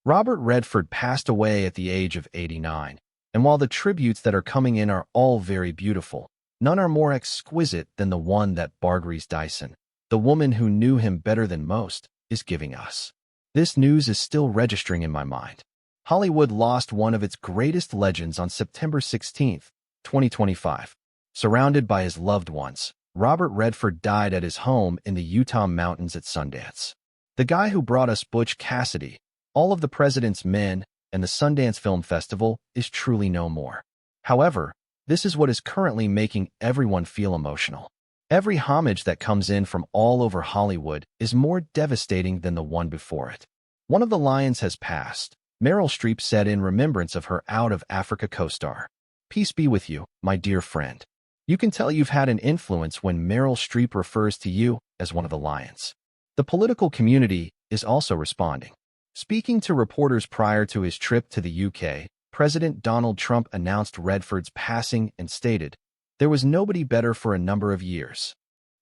Robert Redford passed away at the age of 89, and while the tributes that are coming in are all very beautiful, none are more exquisite than the one that Barbra Streisand, the woman who knew him better than most, is giving us. This news is still registering in my mind. Hollywood lost one of its greatest legends on September 16, 2025. Surrounded by his loved ones, Robert Redford died at his home in the Utah mountains at Sundance. The guy who brought us Butch Cassidy, All of the President's Men, and the Sundance Film Festival is truly no more. However, this is what is currently making everyone feel emotional. Every homage that comes in from all over Hollywood is more devastating than the one before it. One of the lions has passed, Meryl Streep said in remembrance of her Out of Africa co-star. Peace be with you, my dear friend. You can tell you've had an influence when Meryl Streep refers to you as one of the lions. The political community is also responding. Speaking to reporters prior to his trip to the UK, President Donald Trump announced Redford's passing and stated, "There was nobody better for a number of years."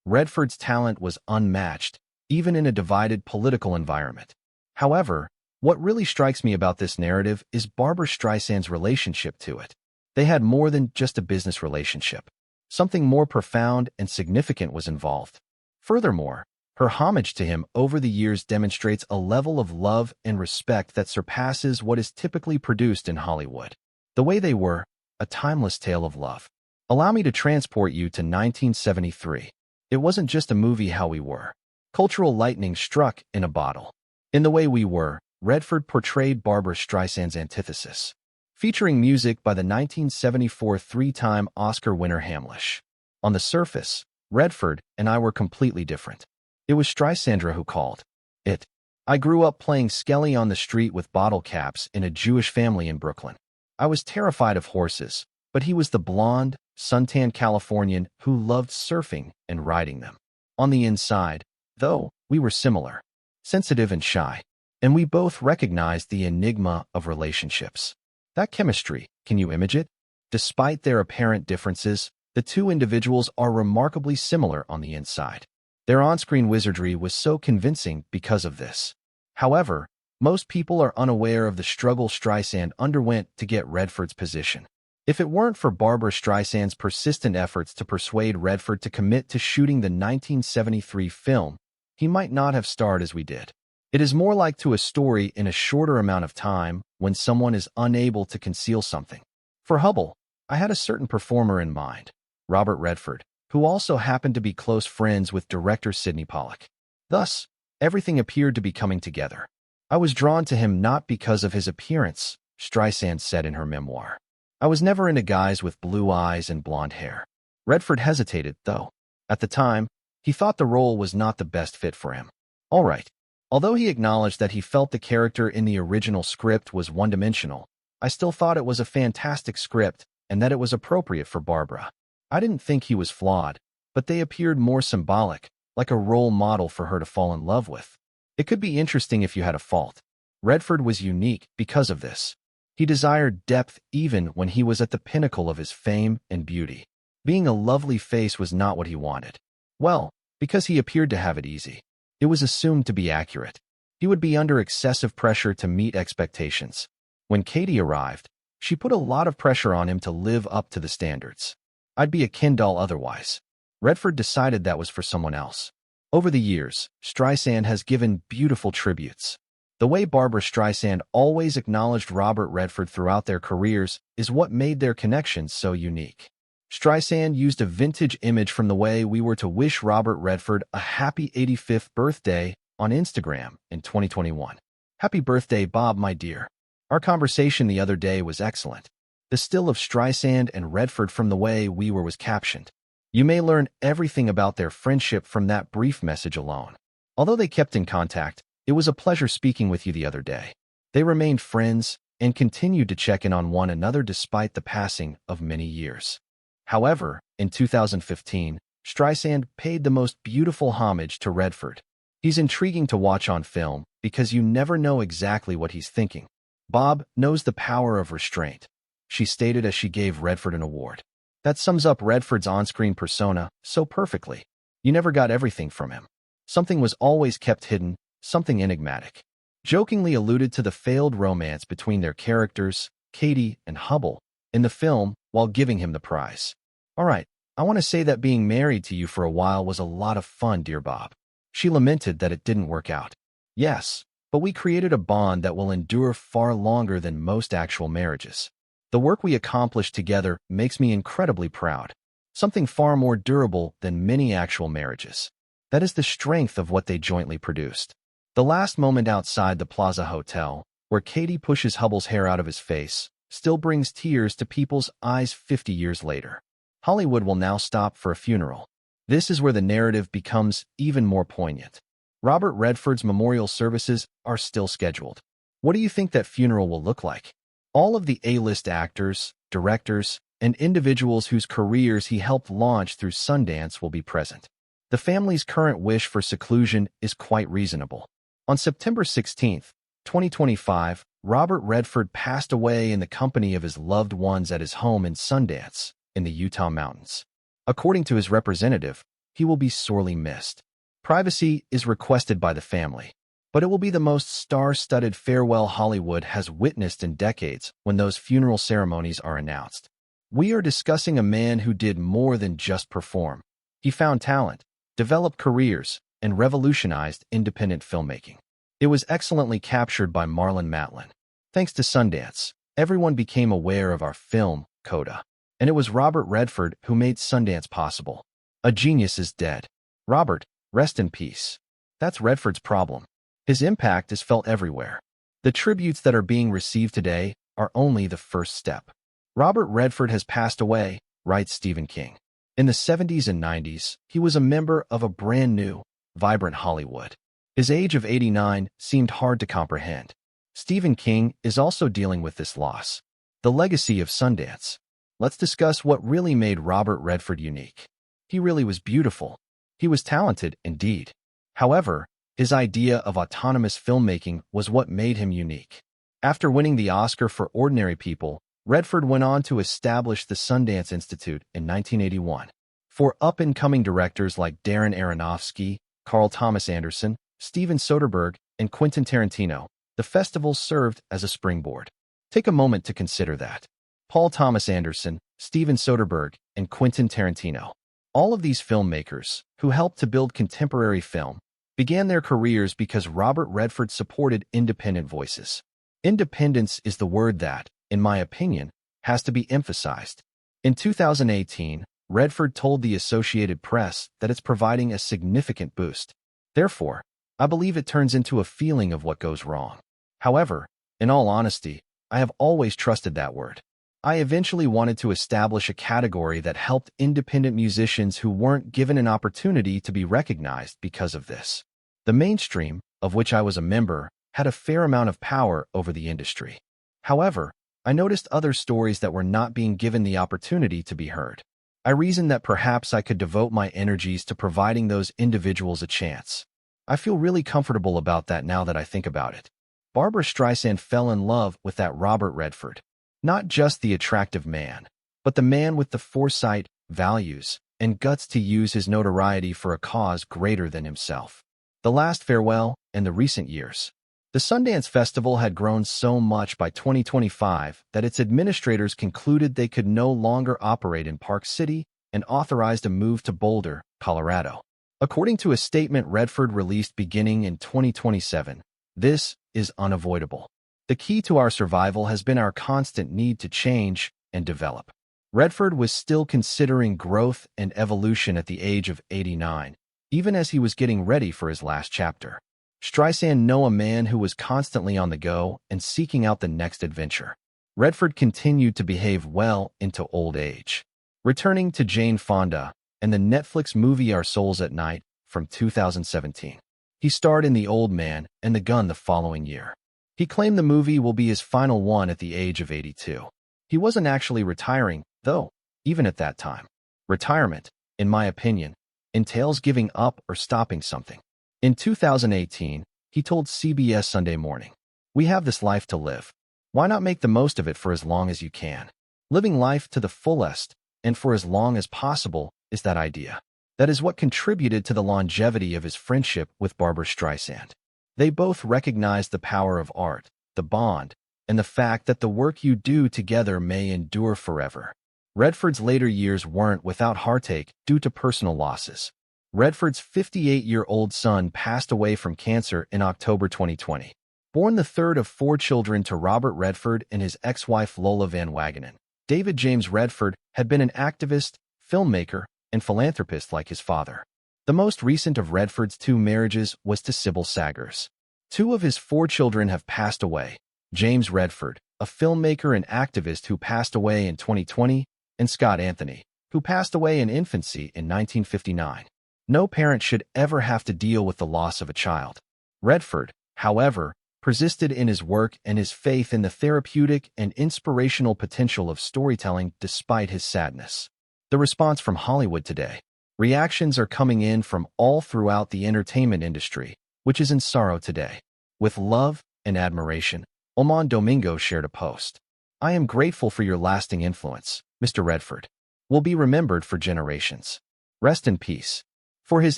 Redford's talent was unmatched, even in a divided political environment. However, what really strikes me about this narrative is Barbra Streisand's relationship to it. They had more than just a business relationship. Something more profound and significant was involved. Furthermore, her homage to him over the years demonstrates a level of love and respect that surpasses what is typically produced in Hollywood. The Way They Were, a timeless tale of love. Allow me to transport you to 1973. It wasn't just a movie How We Were. Cultural lightning struck in a bottle. In The Way We Were, Redford portrayed Barbra Streisand's antithesis, featuring music by the 1974 three-time Oscar winner Hamlish. On the surface, Redford and I were completely different. It was Streisandra who called it. I grew up playing Skelly on the street with bottle caps in a Jewish family in Brooklyn. I was terrified of horses, but he was the blonde, suntanned Californian who loved surfing and riding them. On the inside, though, we were similar, sensitive and shy, and we both recognized the enigma of relationships. That chemistry, can you image it? Despite their apparent differences, the two individuals are remarkably similar on the inside. Their on-screen wizardry was so convincing because of this. However, most people are unaware of the struggle Streisand underwent to get Redford's position. If it weren't for Barbra Streisand's persistent efforts to persuade Redford to commit to shooting the 1973 film, he might not have starred as we did. It is more like to a story in a shorter amount of time when someone is unable to conceal something. For Hubble, I had a certain performer in mind, Robert Redford, who also happened to be close friends with director Sidney Pollack. Thus, everything appeared to be coming together. I was drawn to him not because of his appearance, Streisand said in her memoir. I was never into guys with blue eyes and blonde hair. Redford hesitated, though. At the time, he thought the role was not the best fit for him. All right. Although he acknowledged that he felt the character in the original script was one-dimensional, I still thought it was a fantastic script and that it was appropriate for Barbra. I didn't think he was flawed, but they appeared more symbolic, like a role model for her to fall in love with. It could be interesting if you had a fault. Redford was unique because of this. He desired depth even when he was at the pinnacle of his fame and beauty. Being a lovely face was not what he wanted. Well, because he appeared to have it easy. It was assumed to be accurate. He would be under excessive pressure to meet expectations. When Katie arrived, she put a lot of pressure on him to live up to the standards. I'd be a Ken doll otherwise. Redford decided that was for someone else. Over the years, Streisand has given beautiful tributes. The way Barbra Streisand always acknowledged Robert Redford throughout their careers is what made their connection so unique. Streisand used a vintage image from The Way We Were to wish Robert Redford a happy 85th birthday on Instagram in 2021. Happy birthday, Bob, my dear. Our conversation the other day was excellent. The still of Streisand and Redford from The Way We Were was captioned. You may learn everything about their friendship from that brief message alone. Although they kept in contact, it was a pleasure speaking with you the other day. They remained friends and continued to check in on one another despite the passing of many years. However, in 2015, Streisand paid the most beautiful homage to Redford. He's intriguing to watch on film because you never know exactly what he's thinking. Bob knows the power of restraint, she stated as she gave Redford an award. That sums up Redford's on-screen persona so perfectly. You never got everything from him. Something was always kept hidden, something enigmatic. jokingly alluded to the failed romance between their characters, Katie and Hubble, in the film while giving him the prize. "All right, I want to say that being married to you for a while was a lot of fun, dear Bob." She lamented that it didn't work out. "Yes, but we created a bond that will endure far longer than most actual marriages. The work we accomplished together makes me incredibly proud. Something far more durable than many actual marriages. That is the strength of what they jointly produced." The last moment outside the Plaza Hotel, where Katie pushes Hubble's hair out of his face, still brings tears to people's eyes 50 years later. Hollywood will now stop for a funeral. This is where the narrative becomes even more poignant. Robert Redford's memorial services are still scheduled. What do you think that funeral will look like? All of the A-list actors, directors, and individuals whose careers he helped launch through Sundance will be present. The family's current wish for seclusion is quite reasonable. On September 16, 2025, Robert Redford passed away in the company of his loved ones at his home in Sundance, in the Utah mountains. According to his representative, he will be sorely missed. Privacy is requested by the family, but it will be the most star-studded farewell Hollywood has witnessed in decades when those funeral ceremonies are announced. We are discussing a man who did more than just perform. He found talent, developed careers, and revolutionized independent filmmaking. It was excellently captured by Marlon Matlin. Thanks to Sundance, everyone became aware of our film, Coda. And it was Robert Redford who made Sundance possible. A genius is dead. Robert, rest in peace. That's Redford's problem. His impact is felt everywhere. The tributes that are being received today are only the first step. Robert Redford has passed away, writes Stephen King. In the 70s and 90s, he was a member of a brand new, vibrant Hollywood. His age of 89 seemed hard to comprehend. Stephen King is also dealing with this loss. The legacy of Sundance. Let's discuss what really made Robert Redford unique. He really was beautiful. He was talented, indeed. However, his idea of autonomous filmmaking was what made him unique. After winning the Oscar for Ordinary People, Redford went on to establish the Sundance Institute in 1981. For up-and-coming directors like Darren Aronofsky, Carl Thomas Anderson, Steven Soderbergh, and Quentin Tarantino, the festival served as a springboard. Take a moment to consider that. Paul Thomas Anderson, Steven Soderbergh, and Quentin Tarantino. All of these filmmakers, who helped to build contemporary film, began their careers because Robert Redford supported independent voices. Independence is the word that, in my opinion, has to be emphasized. In 2018, Redford told the Associated Press that it's providing a significant boost. Therefore, I believe it turns into a feeling of what goes wrong. However, in all honesty, I have always trusted that word. I eventually wanted to establish a category that helped independent musicians who weren't given an opportunity to be recognized because of this. The mainstream, of which I was a member, had a fair amount of power over the industry. However, I noticed other stories that were not being given the opportunity to be heard. I reasoned that perhaps I could devote my energies to providing those individuals a chance. I feel really comfortable about that now that I think about it. Barbra Streisand fell in love with that Robert Redford. Not just the attractive man, but the man with the foresight, values, and guts to use his notoriety for a cause greater than himself. The last farewell and the recent years. The Sundance Festival had grown so much by 2025 that its administrators concluded they could no longer operate in Park City and authorized a move to Boulder, Colorado. According to a statement Redford released beginning in 2027, this is unavoidable. The key to our survival has been our constant need to change and develop. Redford was still considering growth and evolution at the age of 89, even as he was getting ready for his last chapter. Streisand knew a man who was constantly on the go and seeking out the next adventure. Redford continued to behave well into old age, returning to Jane Fonda and the Netflix movie Our Souls at Night from 2017. He starred in The Old Man and the Gun the following year. He claimed the movie will be his final one at the age of 82. He wasn't actually retiring, though, even at that time. Retirement, in my opinion, entails giving up or stopping something. In 2018, he told CBS Sunday Morning, "We have this life to live. Why not make the most of it for as long as you can? Living life to the fullest and for as long as possible is that idea. That is what contributed to the longevity of his friendship with Barbra Streisand." They both recognized the power of art, the bond, and the fact that the work you do together may endure forever. Redford's later years weren't without heartache due to personal losses. Redford's 58-year-old son passed away from cancer in October 2020. Born the third of 4 children to Robert Redford and his ex-wife Lola Van Wagenen, David James Redford had been an activist, filmmaker, and philanthropist like his father. The most recent of Redford's 2 marriages was to Sybil Sagers. 2 of his 4 children have passed away: James Redford, a filmmaker and activist who passed away in 2020, and Scott Anthony, who passed away in infancy in 1959. No parent should ever have to deal with the loss of a child. Redford, however, persisted in his work and his faith in the therapeutic and inspirational potential of storytelling despite his sadness. The response from Hollywood today. Reactions are coming in from all throughout the entertainment industry, which is in sorrow today. With love and admiration, Oman Domingo shared a post. "I am grateful for your lasting influence, Mr. Redford. Will be remembered for generations. Rest in peace." For his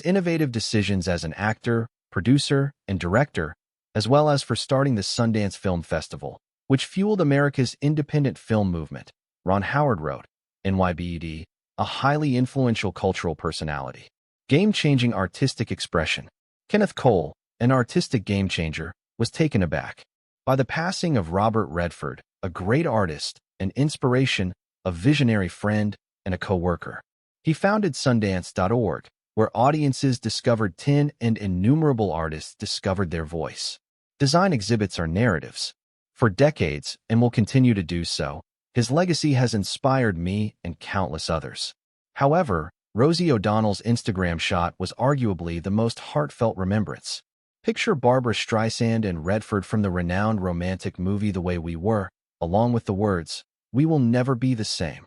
innovative decisions as an actor, producer, and director, as well as for starting the Sundance Film Festival, which fueled America's independent film movement, Ron Howard wrote, NYBED, a highly influential cultural personality. Game-changing artistic expression. Kenneth Cole, an artistic game-changer, was taken aback by the passing of Robert Redford, a great artist, an inspiration, a visionary friend, and a co-worker. He founded Sundance.org, where audiences discovered 10 and innumerable artists discovered their voice. Design exhibits are narratives. For decades, and will continue to do so, his legacy has inspired me and countless others. However, Rosie O'Donnell's Instagram shot was arguably the most heartfelt remembrance. Picture Barbra Streisand and Redford from the renowned romantic movie The Way We Were, along with the words, "We will never be the same.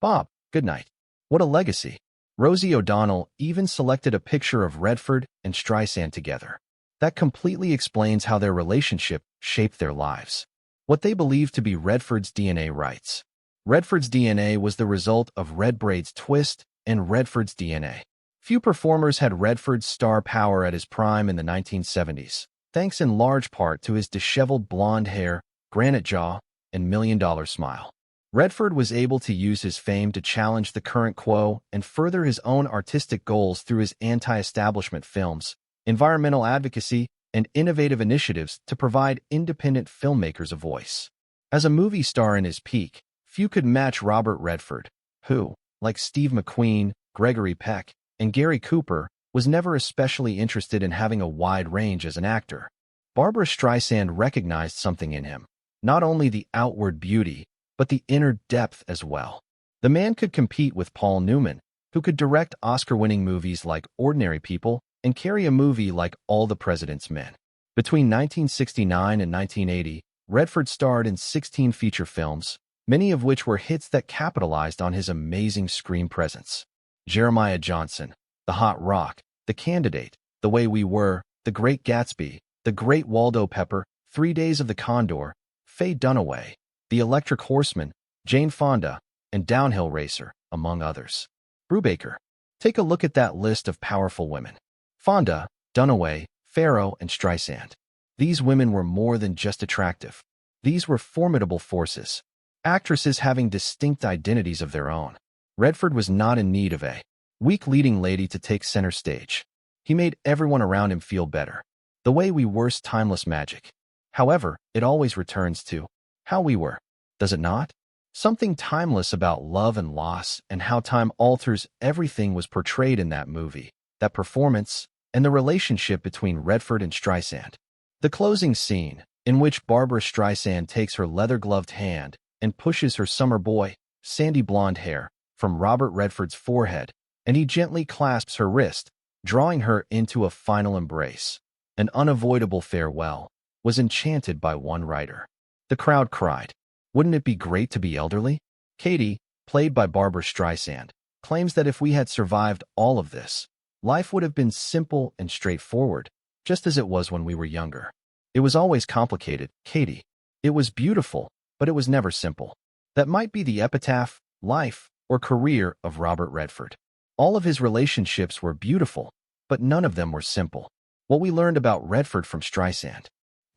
Bob, good night." What a legacy. Rosie O'Donnell even selected a picture of Redford and Streisand together. That completely explains how their relationship shaped their lives. What they believed to be Redford's DNA writes. Redford's DNA was the result of Redbraid's twist and Redford's DNA. Few performers had Redford's star power at his prime in the 1970s, thanks in large part to his disheveled blonde hair, granite jaw, and million-dollar smile. Redford was able to use his fame to challenge the current quo and further his own artistic goals through his anti-establishment films, environmental advocacy, and innovative initiatives to provide independent filmmakers a voice. As a movie star in his peak, few could match Robert Redford, who, like Steve McQueen, Gregory Peck, and Gary Cooper, was never especially interested in having a wide range as an actor. Barbra Streisand recognized something in him, not only the outward beauty, but the inner depth as well. The man could compete with Paul Newman, who could direct Oscar-winning movies like Ordinary People and carry a movie like All the President's Men. Between 1969 and 1980, Redford starred in 16 feature films, many of which were hits that capitalized on his amazing screen presence. Jeremiah Johnson, The Hot Rock, The Candidate, The Way We Were, The Great Gatsby, The Great Waldo Pepper, 3 Days of the Condor, Faye Dunaway, The Electric Horseman, Jane Fonda, and Downhill Racer, among others. Brubaker. Take a look at that list of powerful women. Fonda, Dunaway, Farrow, and Streisand. These women were more than just attractive. These were formidable forces. Actresses having distinct identities of their own. Redford was not in need of a weak leading lady to take center stage. He made everyone around him feel better. The Way We Were's timeless magic. However, it always returns to how we were, does it not? Something timeless about love and loss and how time alters everything was portrayed in that movie, that performance, and the relationship between Redford and Streisand. The closing scene, in which Barbra Streisand takes her leather-gloved hand and pushes her summer boy, sandy blonde hair, from Robert Redford's forehead, and he gently clasps her wrist, drawing her into a final embrace, an unavoidable farewell, was enchanted by one writer. The crowd cried, "Wouldn't it be great to be elderly?" Katie, played by Barbra Streisand, claims that if we had survived all of this, life would have been simple and straightforward, just as it was when we were younger. It was always complicated, Katie. It was beautiful, but it was never simple. That might be the epitaph, life, or career of Robert Redford. All of his relationships were beautiful, but none of them were simple. What we learned about Redford from Streisand.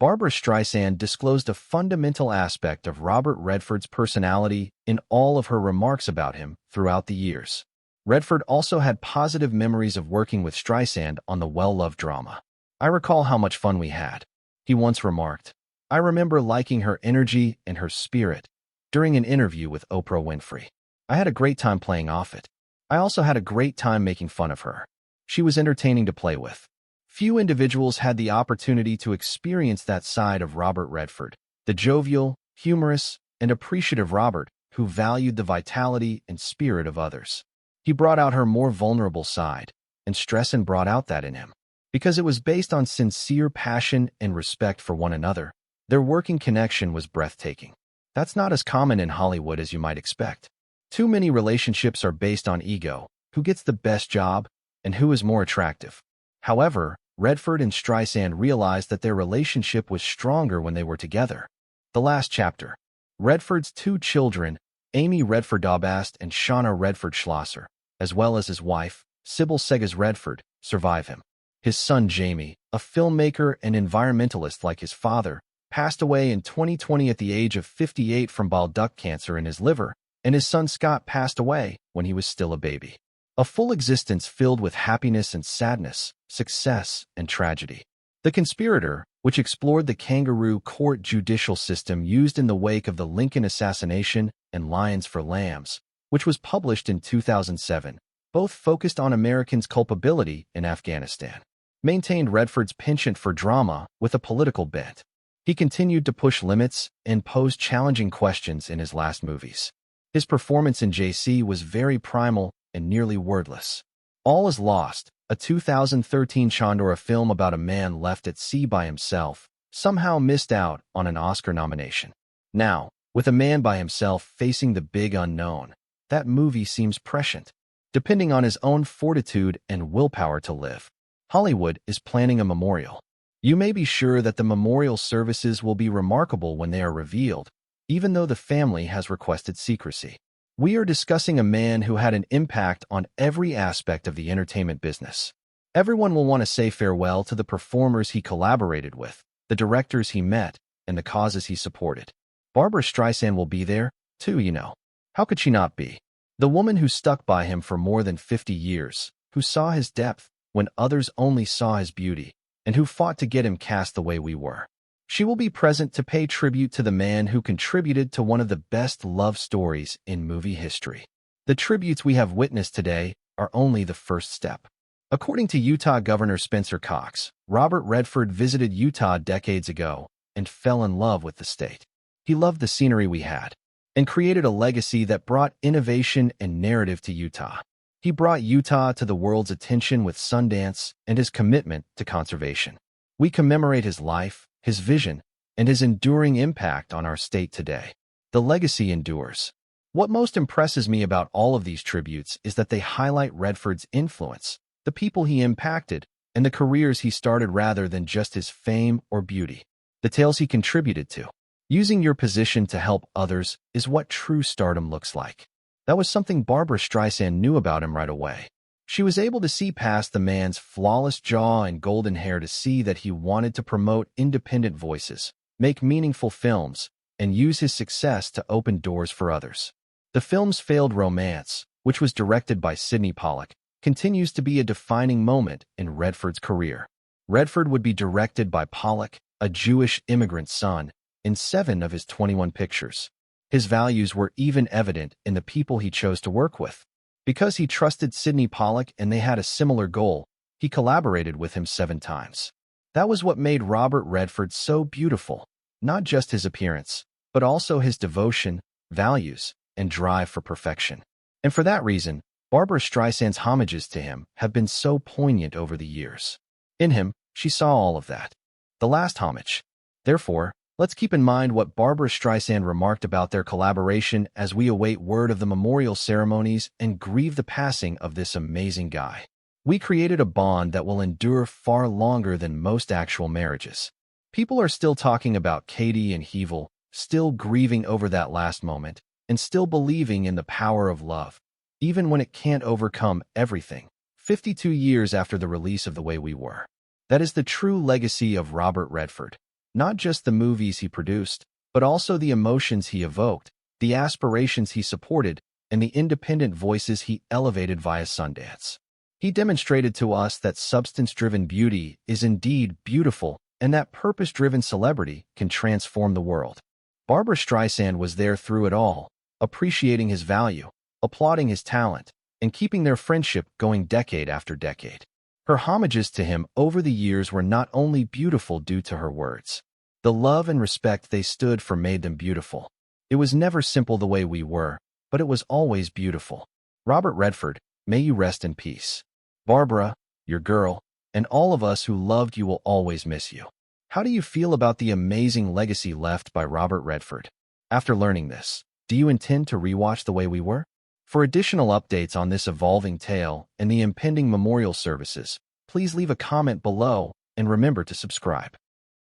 Barbra Streisand disclosed a fundamental aspect of Robert Redford's personality in all of her remarks about him throughout the years. Redford also had positive memories of working with Streisand on the well-loved drama. "I recall how much fun we had," he once remarked. "I remember liking her energy and her spirit." During an interview with Oprah Winfrey, "I had a great time playing off it. I also had a great time making fun of her. She was entertaining to play with." Few individuals had the opportunity to experience that side of Robert Redford, the jovial, humorous, and appreciative Robert who valued the vitality and spirit of others. He brought out her more vulnerable side, and Streisand brought out that in him. Because it was based on sincere passion and respect for one another, their working connection was breathtaking. That's not as common in Hollywood as you might expect. Too many relationships are based on ego, who gets the best job, and who is more attractive. However, Redford and Streisand realized that their relationship was stronger when they were together. The last chapter. Redford's two children, Amy Redford Daubast and Shauna Redford Schlosser, as well as his wife, Sybil Segas Redford, survive him. His son Jamie, a filmmaker and environmentalist like his father, passed away in 2020 at the age of 58 from bile duct cancer in his liver, and his son Scott passed away when he was still a baby. A full existence filled with happiness and sadness, success and tragedy. The Conspirator, which explored the kangaroo court judicial system used in the wake of the Lincoln assassination, and Lions for Lambs, which was published in 2007, both focused on Americans' culpability in Afghanistan, maintained Redford's penchant for drama with a political bent. He continued to push limits and pose challenging questions in his last movies. His performance in JC was very primal and nearly wordless. All Is Lost, a 2013 Chandora film about a man left at sea by himself, somehow missed out on an Oscar nomination. Now, with a man by himself facing the big unknown, that movie seems prescient. Depending on his own fortitude and willpower to live, Hollywood is planning a memorial. You may be sure that the memorial services will be remarkable when they are revealed, even though the family has requested secrecy. We are discussing a man who had an impact on every aspect of the entertainment business. Everyone will want to say farewell to the performers he collaborated with, the directors he met, and the causes he supported. Barbra Streisand will be there, too, you know. How could she not be? The woman who stuck by him for more than 50 years, who saw his depth when others only saw his beauty, and who fought to get him cast the way we were. She will be present to pay tribute to the man who contributed to one of the best love stories in movie history. The tributes we have witnessed today are only the first step. According to Utah Governor Spencer Cox, Robert Redford visited Utah decades ago and fell in love with the state. He loved the scenery we had and created a legacy that brought innovation and narrative to Utah. He brought Utah to the world's attention with Sundance and his commitment to conservation. We commemorate his life, his vision, and his enduring impact on our state today. The legacy endures. What most impresses me about all of these tributes is that they highlight Redford's influence, the people he impacted, and the careers he started rather than just his fame or beauty. The tales he contributed to. Using your position to help others is what true stardom looks like. That was something Barbra Streisand knew about him right away. She was able to see past the man's flawless jaw and golden hair to see that he wanted to promote independent voices, make meaningful films, and use his success to open doors for others. The film's failed romance, which was directed by Sidney Pollack, continues to be a defining moment in Redford's career. Redford would be directed by Pollack, a Jewish immigrant son, in 7 of his 21 pictures. His values were even evident in the people he chose to work with. Because he trusted Sidney Pollack and they had a similar goal, he collaborated with him 7 times. That was what made Robert Redford so beautiful, not just his appearance, but also his devotion, values, and drive for perfection. And for that reason, Barbra Streisand's homages to him have been so poignant over the years. In him, she saw all of that. The last homage. Therefore, let's keep in mind what Barbra Streisand remarked about their collaboration as we await word of the memorial ceremonies and grieve the passing of this amazing guy. We created a bond that will endure far longer than most actual marriages. People are still talking about Katie and Hevel, still grieving over that last moment, and still believing in the power of love, even when it can't overcome everything, 52 years after the release of The Way We Were. That is the true legacy of Robert Redford. Not just the movies he produced, but also the emotions he evoked, the aspirations he supported, and the independent voices he elevated via Sundance. He demonstrated to us that substance-driven beauty is indeed beautiful and that purpose-driven celebrity can transform the world. Barbra Streisand was there through it all, appreciating his value, applauding his talent, and keeping their friendship going decade after decade. Her homages to him over the years were not only beautiful due to her words. The love and respect they stood for made them beautiful. It was never simple the way we were, but it was always beautiful. Robert Redford, may you rest in peace. Barbra, your girl, and all of us who loved you will always miss you. How do you feel about the amazing legacy left by Robert Redford? After learning this, do you intend to rewatch The Way We Were? For additional updates on this evolving tale and the impending memorial services, please leave a comment below and remember to subscribe.